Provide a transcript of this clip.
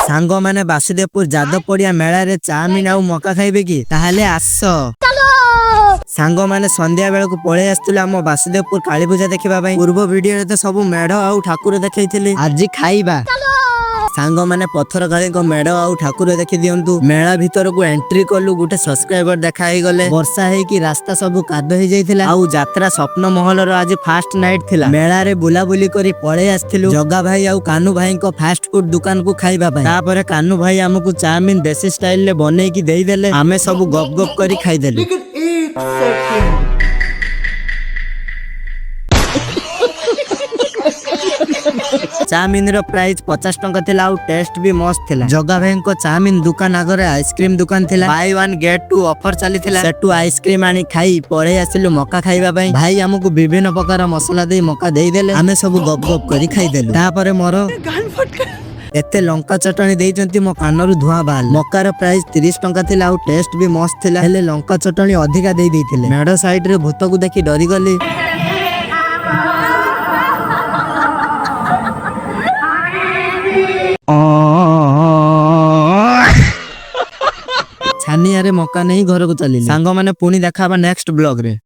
सांग माने बासुदेवपुर जादवपड़िया मेला रे चाउमिन आउ मका खाइबे कि ताहले आस सांग माने संध्या बेला को पळे आस्तुले हम बासुदेवपुर काली पूजा देखिबा पई। पूर्व वीडियो रे तो सब मेढ आउ ठाकुर देखैथिले, आज खाइबा सांग माने पत्थर काली को मेढ आउ ठाकुर देखि दियंतु। मेला भीतर को एंट्री कलु, गुटे सब्सक्राइबर देखा ही गले। वर्षा हे कि रास्ता सब कादो ही जाइथिला आउ यात्रा स्वप्न महल रो आज फास्ट नाइट थिला। मेला रे बुला बुली करी पळे आस्थिलु जगा भाई आउ कान्हू भाई को फास्ट फूड दुकान को खाइबा पई। तापरे कान्हू भाई हमकु चाउमिन देसी स्टाइल ले बनै कि देई देले, आमे सब गप गप करी खाइ देलु। चाउमिन रो प्राइस 50 टंका थिला आउ टेस्ट भी मस्त थिला। जगा भाई को चाउमिन दुकान आगरे आइसक्रीम दुकान थिला, buy one get two offer चली थिला। सेटू आइसक्रीम आनी खाई पळे आसिलु मका खाइबा पई। भाई हमकु विभिन्न प्रकार मसला देई मका देई देले, आमे सब गप गप करी खाइ देलु। तापरे मोर एते लंका चटनी देइचंती मो कानरु धुआं बाल। मकार प्राइस 30 टंका थिला आउ टेस्ट भी मस्त थिला, हेले लंका चटनी अधिका देई देइथिले। मेड साइड रे भूत को देखि डरी गली। छानिया रे मौका नहीं घर को चली। सांग माने पुणी देखा नेक्स्ट ब्लॉग रे।